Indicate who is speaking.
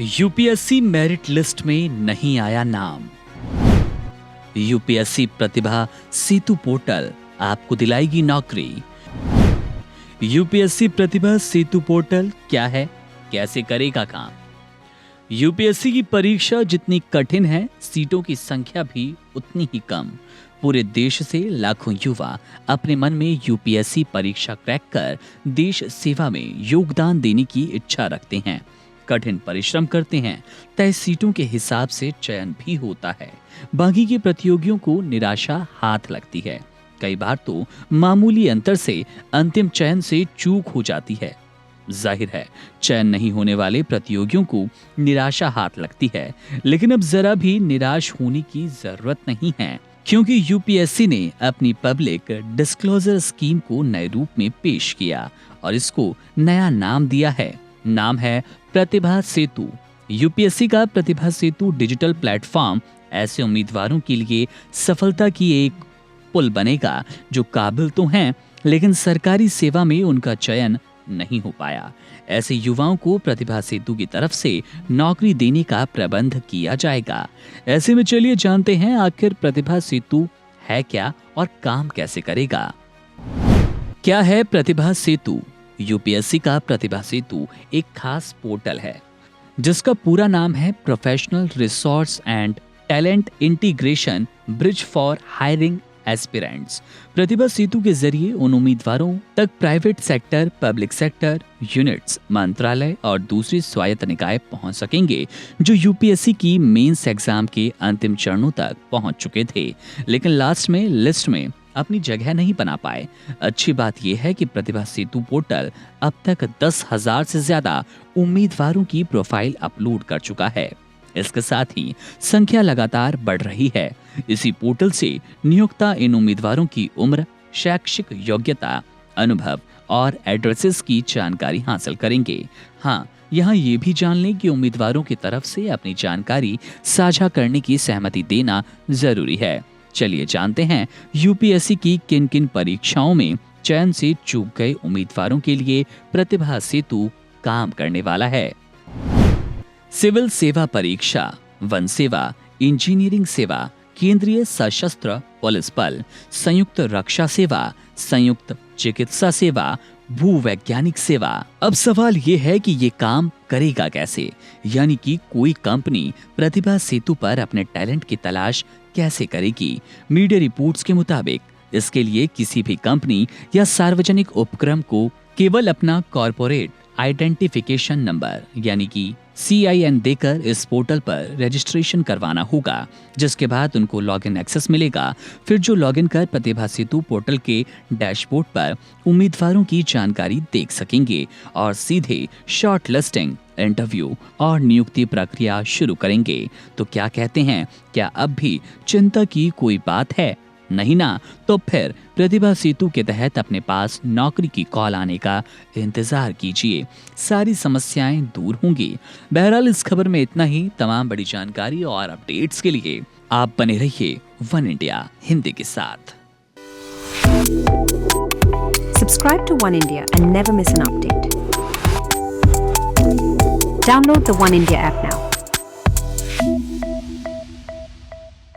Speaker 1: UPSC merit list में नहीं आया नाम। यूपीएससी प्रतिभा सेतु पोर्टल आपको दिलाएगी नौकरी। यूपीएससी प्रतिभा सेतु पोर्टल क्या है, कैसे करेगा काम? यूपीएससी की परीक्षा जितनी कठिन है, सीटों की संख्या भी उतनी ही कम। पूरे देश से लाखों युवा अपने मन में यूपीएससी परीक्षा क्रैक कर देश सेवा में योगदान देने की इच्छा रखते हैं। कठिन परिश्रम करते हैं, तय सीटों के हिसाब से चयन भी होता है। बाकी के प्रतियोगियों को निराशा हाथ लगती है। कई बार तो मामूली अंतर से अंतिम चयन से चूक हो जाती है। जाहिर है, चयन नहीं होने वाले प्रतियोगियों को निराशा हाथ लगती है, लेकिन अब जरा भी निराश होने की जरूरत नहीं है, क्योंकि यूपीएससी ने अपनी पब्लिक डिस्क्लोजर स्कीम को नए रूप में पेश किया और इसको नया नाम दिया है। नाम है प्रतिभा सेतु। यूपीएससी का प्रतिभा सेतु डिजिटल प्लेटफॉर्म ऐसे उम्मीदवारों के लिए सफलता की एक पुल बनेगा जो काबिल तो हैं, लेकिन सरकारी सेवा में उनका चयन नहीं हो पाया। ऐसे युवाओं को प्रतिभा सेतु की तरफ से नौकरी देने का प्रबंध किया जाएगा। ऐसे में चलिए जानते हैं आखिर प्रतिभा सेतु है क्या और काम कैसे करेगा। क्या है प्रतिभा सेतु? यूपीएससी का प्रतिभा सेतु एक खास पोर्टल है जिसका पूरा नाम है professional resource and talent integration bridge for hiring aspirants. Pratibha Setu के जरिए उन उम्मीदवारों तक private sector, public sector, units, मंत्रालय और दूसरे स्वायत्त निकाय पहुंच सकेंगे जो यूपीएससी की मेंस एग्जाम के अंतिम चरणों तक पहुंच चुके थे, लेकिन लास्ट में लिस्ट में अपनी जगह नहीं बना पाए। अच्छी बात यह है कि प्रतिभा सेतु पोर्टल अब तक 10,000 से ज्यादा उम्मीदवारों की प्रोफाइल अपलोड कर चुका है। इसके साथ ही संख्या लगातार बढ़ रही है। इसी पोर्टल से नियोक्ता इन उम्मीदवारों की उम्र, शैक्षिक योग्यता, अनुभव और एड्रेसेस की जानकारी हासिल करेंगे। हाँ, यहाँ ये भी जान लें कि उम्मीदवारों की तरफ से अपनी जानकारी साझा करने की सहमति देना जरूरी है। चलिए जानते हैं यूपीएससी की किन किन परीक्षाओं में चयन से चूक गए उम्मीदवारों के लिए प्रतिभा सेतु काम करने वाला है। सिविल सेवा परीक्षा, वन सेवा, इंजीनियरिंग सेवा, केंद्रीय सशस्त्र पुलिस बल, संयुक्त रक्षा सेवा, संयुक्त चिकित्सा सेवा, भूवैज्ञानिक सेवा। अब सवाल ये है कि ये काम करेगा कैसे, यानी कि कोई कंपनी प्रतिभा सेतु पर अपने टैलेंट की तलाश कैसे करेगी। मीडिया रिपोर्ट्स के मुताबिक इसके लिए किसी भी कंपनी या सार्वजनिक उपक्रम को केवल अपना कॉर्पोरेट आइडेंटिफिकेशन नंबर यानी कि CIN देकर इस पोर्टल पर रजिस्ट्रेशन करवाना होगा, जिसके बाद उनको लॉगिन एक्सेस मिलेगा। फिर जो लॉगिन कर प्रतिभा सेतु पोर्टल के डैशबोर्ड पर उम्मीदवारों की जानकारी देख सकेंगे और सीधे शॉर्ट लिस्टिंग, इंटरव्यू और नियुक्ति प्रक्रिया शुरू करेंगे। तो क्या कहते हैं, क्या अब भी चिंता की कोई बात है? नहीं ना? तो फिर प्रतिभा सेतु के तहत अपने पास नौकरी की कॉल आने का इंतजार कीजिए। सारी समस्याएं दूर होंगी। बहरहाल इस खबर में इतना ही। तमाम बड़ी जानकारी और अपडेट्स के लिए आप बने रहिए वन इंडिया हिंदी के साथ।
Speaker 2: Subscribe to One India and never miss an update. Download the One India app now.